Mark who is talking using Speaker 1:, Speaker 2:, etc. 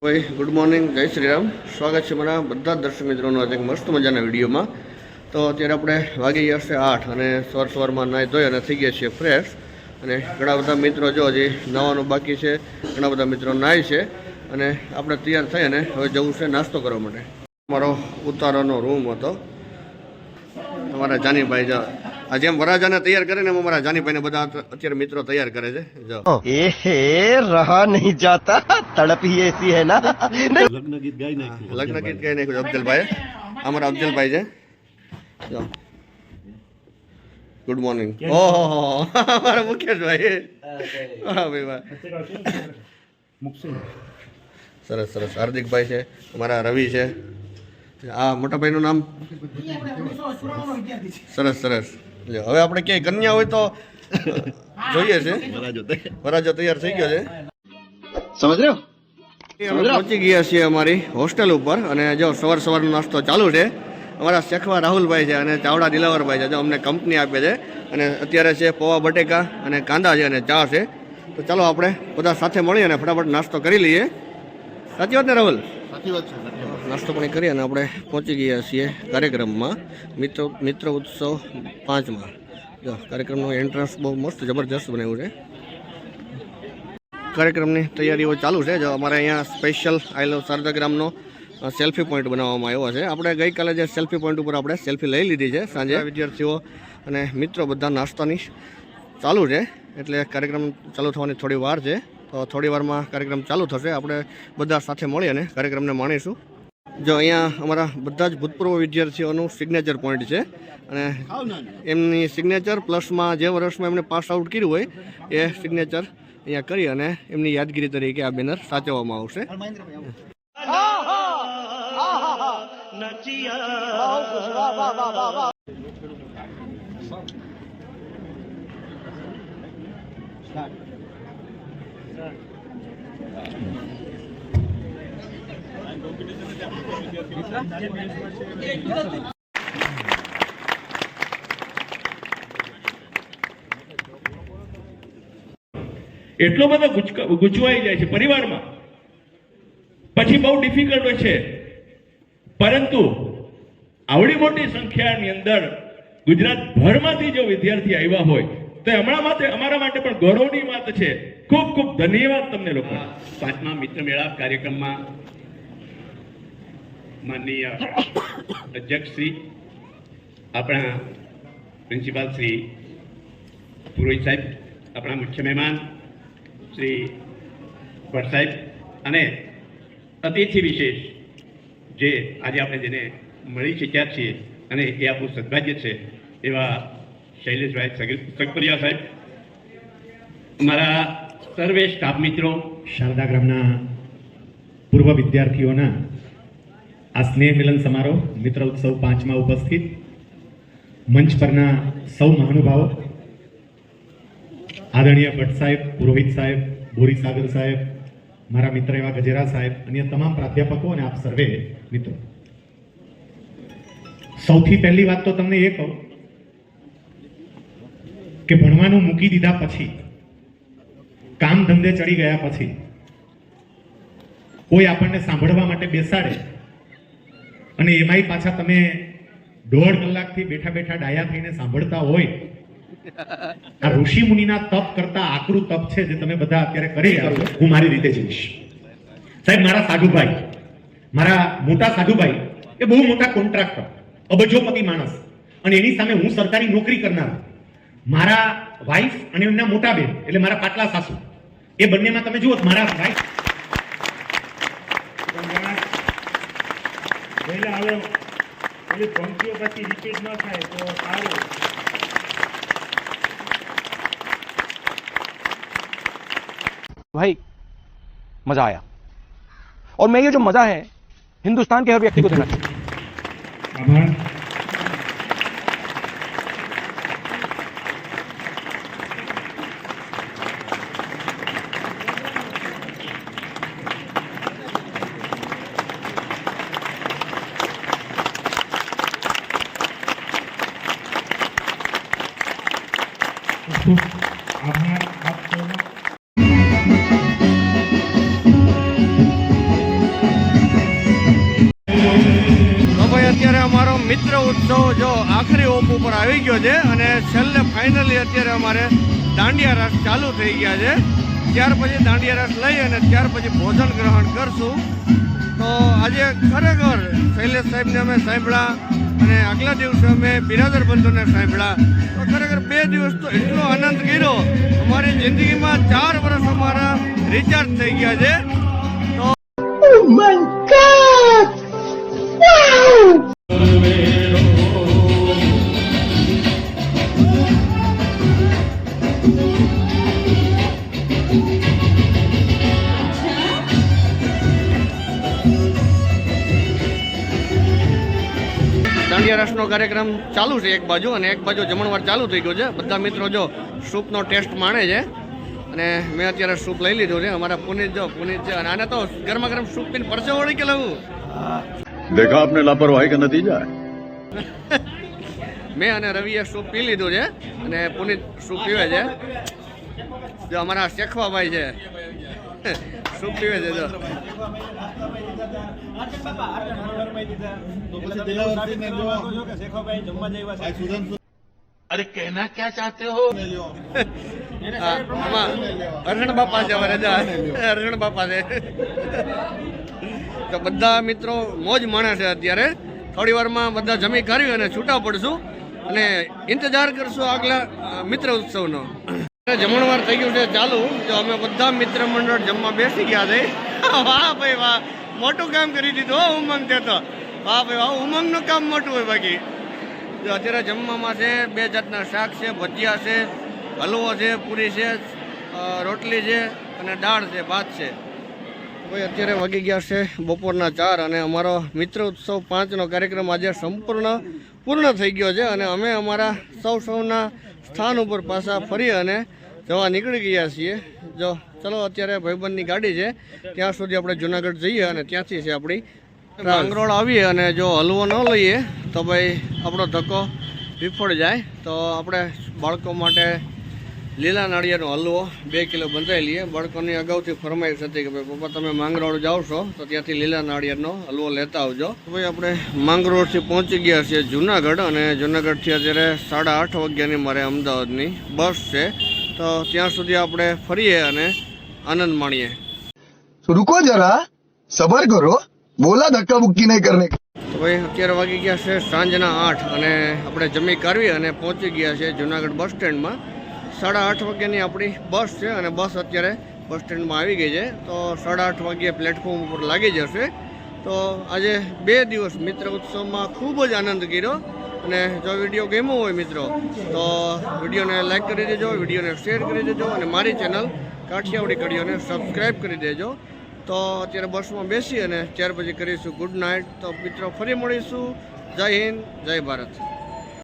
Speaker 1: ભાઈ good morning, જય શ્રી રામ. સ્વાગત છે મારા બધા જ દર્શક મિત્રોનો આજે એક મસ્ત મજાના વિડીયોમાં. તો અત્યારે આપણે વાગી ગયા છે 8 અને સવારમાં નાહી ધોઈ અને થઈ ગયા છીએ ફ્રેશ. અને ઘણા બધા મિત્રો જો હજી નાવાનું બાકી છે, ઘણા બધા મિત્રો નાહી છે અને આપણે તૈયાર થઈ અને હવે જવું છે નાસ્તો કરવા માટે. અમારો ઉતારાનો રૂમ હતો. અમારા જાનીભાઈ જો આજે એમ વરાજાને તૈયાર કરે ને એમ અમારા જાનીભાઈને બધા અત્યારે મિત્રો તૈયાર કરે છે. જો
Speaker 2: એહે રહા નહીં જાતા, તડપ ही ऐसी है ना.
Speaker 1: લગ્ન ગીત ગાઈ નાખ્યું અફજલભાઈ. અમારા અફજલભાઈ છે. જો ગુડ મોર્નિંગ. ઓહો અમારા મુકેશભાઈ. હા ભાઈ વાહ, સરસ સરસ. હાર્દિકભાઈ છે, અમારા રવિ છે. આ મોટા ભાઈનું નામ સરસ સરસ. હવે આપણે ક્યાંય કન્યા હોય તો જોઈએ છે. વરાજો તૈયાર થઈ ગયો છે.
Speaker 2: समझ रहे हो?
Speaker 1: અમે પહોંચી ગયા છીએ અમારી હોસ્ટેલ ઉપર અને જો સવારનો નાસ્તો ચાલુ છે. અમારા શેખવા રાહુલભાઈ છે અને ચાવડા દિલાવરભાઈ છે, જો અમને કંપની આપે છે. અને અત્યારે છે પૌવા બટેકા અને કાંદા છે અને ચા છે. તો ચાલો આપણે બધા સાથે મળી અને ફટાફટ નાસ્તો કરી લઈએ. સાચી વાત ને રાહુલ?
Speaker 2: સાચી વાત છે.
Speaker 1: નાસ્તો પણ કરી અને આપણે પહોંચી ગયા છીએ કાર્યક્રમમાં, મિત્ર ઉત્સવ 5માં. જો કાર્યક્રમનું એન્ટ્રન્સ બહુ મસ્ત જબરજસ્ત બનાવ્યું છે. કાર્યક્રમની તૈયારીઓ ચાલુ છે. જો અમારે અહીંયા સ્પેશિયલ આઈ લવ શારદાગ્રામનો સેલ્ફી પોઈન્ટ બનાવવામાં આવ્યો છે. આપણે ગઈકાલે જે સેલ્ફી પોઈન્ટ ઉપર આપણે સેલ્ફી લઈ લીધી છે સાંજે. વિદ્યાર્થીઓ અને મિત્રો બધા નાસ્તાની ચાલુ છે, એટલે કાર્યક્રમ ચાલુ થવાની થોડી વાર છે. તો થોડી વારમાં કાર્યક્રમ ચાલુ થશે. આપણે બધા સાથે મળી અને કાર્યક્રમને માણીશું. જો અહીંયા અમારા બધા જ ભૂતપૂર્વ વિદ્યાર્થીઓનું સિગ્નેચર પોઈન્ટ છે અને એમની સિગ્નેચર પ્લસમાં જે વર્ષમાં એમને પાસ આઉટ કર્યું હોય એ સિગ્નેચર અહીંયા કરી અને એમની યાદગીરી તરીકે આ બેનર સાચવવામાં આવશે.
Speaker 3: એટલો બધો ગૂંચવાઈ જાય છે પરિવારમાં, પછી બહુ ડિફિકલ્ટ હોય છે. પરંતુ આવડી મોટી સંખ્યાની અંદર ગુજરાત ભરમાંથી જો વિદ્યાર્થી આવ્યા હોય તો અમારા માટે પણ ગૌરવની વાત છે. ખૂબ ખૂબ ધન્યવાદ તમને લોકો. 5મા મિત્ર મેળાપ કાર્યક્રમમાં માનનીય અધ્યક્ષ શ્રી, આપણા પ્રિન્સિપાલ શ્રી પુરોહિત સાહેબ, આપણા મુખ્ય મહેમાન શ્રી ભટ્ટ સાહેબ અને અતિથિ વિશેષ જે આજે આપણે જેને મળી શક્યા છીએ અને એ આપણું સદભાગ્ય છે એવા શૈલેષભાઈ સગપરિયા સાહેબ, મારા સર્વે સ્ટાફ મિત્રો,
Speaker 4: શારદાગ્રામના પૂર્વ વિદ્યાર્થીઓના આ સ્નેહ મિલન સમારોહ મિત્ર ઉત્સવ 5માં ઉપસ્થિત મંચ પરના સૌ મહાનુભાવો, આદરણીય ભટ્ટ સાહેબ, પુરોહિત સાહેબ, બોરી સાગર સાહેબ, મારા મિત્ર એવા ગજેરા સાહેબ, અન્ય તમામ પ્રાધ્યાપકો અને આપ સર્વે મિત્રો, સૌથી પહેલી વાત તો તમને એ કહું કે ભણવાનું મૂકી દીધા પછી, કામ ધંધે ચડી ગયા પછી કોઈ આપણને સાંભળવા માટે બેસાડે અને એમાંય પાછા તમે 1.5 કલાકથી બેઠા બેઠા ડાયા થઈને સાંભળતા હોય, આ ઋષિ મુનિના તપ કરતા આકરું તપ છે જે તમે બધા અત્યારે કરી રહ્યા છો. હું મારી રીતે જઈશ. સાહેબ, મારા સાધુભાઈ, મારા મોટા સાધુભાઈ એ બહુ મોટા કોન્ટ્રાક્ટર, અબજોપતિ માણસ, અને એની સામે હું સરકારી નોકરી કરનાર. મારા વાઇફ અને એમના મોટા બેન એટલે મારા પાટલા સાસુ, એ બંનેમાં તમે જુઓ મારા વાઇફ
Speaker 3: પંક્તિઓ પછી રિપીટ ન થાય તો સારું.
Speaker 5: भाई मजा आया और मैं ये जो मजा है हिंदुस्तान के हर व्यक्ति को देना चाहिए.
Speaker 4: આભાર. આભાર આપ સૌનો.
Speaker 1: ઉત્સવ જો આખરી ઓપ ઉપર આવી ગયો છે અને છેલ્લે ફાઇનલી અત્યારે અમારે દાંડિયા રાસ ચાલુ થઈ ગયા છે. ત્યાર પછી દાંડિયા રાસ લઈ અને ત્યાર પછી ભોજન ગ્રહણ કરશું. તો આજે ખરેખર શૈલેષ સાહેબને અમે સાંભળ્યા અને આગલા દિવસે અમે બિરાદર બંધુને સાંભળ્યા. તો ખરેખર 2 દિવસ તો એટલો આનંદ કર્યો. અમારી જિંદગીમાં 4 વર્ષ અમારા રિચાર્જ થઈ ગયા છે. દાંડિયા રાસનો કાર્યક્રમ ચાલુ છે એક બાજુ, અને એક બાજુ જમણવાર ચાલુ થઈ ગયો છે. બધા મિત્રો જો સૂપનો ટેસ્ટ માણે છે અને મેં અત્યારે સૂપ લઈ લીધું છે. અમારા પુનિત છે અને આને તો ગરમા ગરમ સૂપ પીને પરસે વળી કે લાવું.
Speaker 6: देखा आपने लापरवाही का नतीजा है.
Speaker 1: મેં અને રવિએ સૂપ પી લીધું છે અને પુનિત સૂપ પીવે છે. જો અમારા શેખવાભાઈ છે સૂપ પીવે છે. જો
Speaker 6: अरे कहना क्या चाहते हो?
Speaker 1: હરણ બાપા છે અમારે. હરણ બાપા છે. તો બધા મિત્રો મોજ માણે છે અત્યારે. થોડી વારમાં બધા જમી કરી અને છૂટા પડશું અને ઇંતજાર કરશું આગલા મિત્ર ઉત્સવનો. જમણવાર થઈ ગયું છે ચાલુ. જો અમે બધા મિત્ર મંડળ જમવા બેસી ગયા છે. વાહ ભાઈ વાહ, મોટું કામ કરી દીધું હો ઉમંગ તે તો. વાહ ભાઈ વાહ, ઉમંગનું કામ મોટું હોય. બાકી જો અત્યારે જમવામાં છે 2 જાતના શાક છે, ભજીયા છે, હલવો છે, પૂરી છે, રોટલી છે અને દાળ છે, ભાત છે. ભાઈ અત્યારે વાગી ગયા છે બપોરના 4 અને અમારો મિત્ર ઉત્સવ 5નો કાર્યક્રમ આજે પૂર્ણ થઈ ગયો છે અને અમે અમારા સૌના સ્થાન ઉપર પાછા ફરી અને જવા નીકળી ગયા છીએ. જો ચલો અત્યારે ભાઈબંધની ગાડી છે, ત્યાં સુધી આપણે જુનાગઢ જઈએ અને ત્યાંથી છે આપણી માંગરોળ આવીએ અને જો હલવો ન લઈએ તો ભાઈ આપણો ધક્કો વિફળ જાય. તો આપણે બાળકો માટે લીલા નાળિયેરનો હલવો 2 કિલો બંધાઈ લઈએ. બાળકોની અગાઉથી ફરમાઈશ હતી કે ભાઈ પપ્પા તમે માંગરોળ જાઓ છો તો ત્યાંથી લીલા નાળિયેરનો હલવો લેતા આવજો. ભાઈ આપણે માંગરોળથી પહોંચી ગયા છીએ જુનાગઢ અને જુનાગઢથી અત્યારે 8:30 વાગ્યાની મારે અમદાવાદની બસ છે. તો ત્યાં સુધી આપણે ફરીએ અને આનંદ માણીએ.
Speaker 2: रुको जरा सबर करो, बोला धक्का मुक्की नहीं करने का.
Speaker 1: તો ભાઈ અત્યારે વાગી ગયા છે સાંજના 8 અને આપણે જમી કરવી અને પહોંચી ગયા છે જુનાગઢ બસ સ્ટેન્ડમાં. 8:30 વાગ્યાની આપણી બસ છે અને બસ અત્યારે બસ સ્ટેન્ડમાં આવી ગઈ છે. તો 8:30 વાગ્યે પ્લેટફોર્મ ઉપર લાગી જશે. તો આજે 2 દિવસ મિત્ર ઉત્સવમાં ખૂબ જ આનંદ કર્યો. અને જો વિડીયો ગમ્યો હોય મિત્રો તો વિડીયોને લાઈક કરી દેજો, વિડીયોને શેર કરી દેજો અને મારી ચેનલ કાઠિયાવાડી કડીઓને સબસ્ક્રાઈબ કરી દેજો. તો અત્યારે બસમાં બેસી અને ત્યાર પછી કરીશું ગુડ નાઇટ. તો મિત્રો ફરી મળીશું. જય હિન્દ, જય ભારત.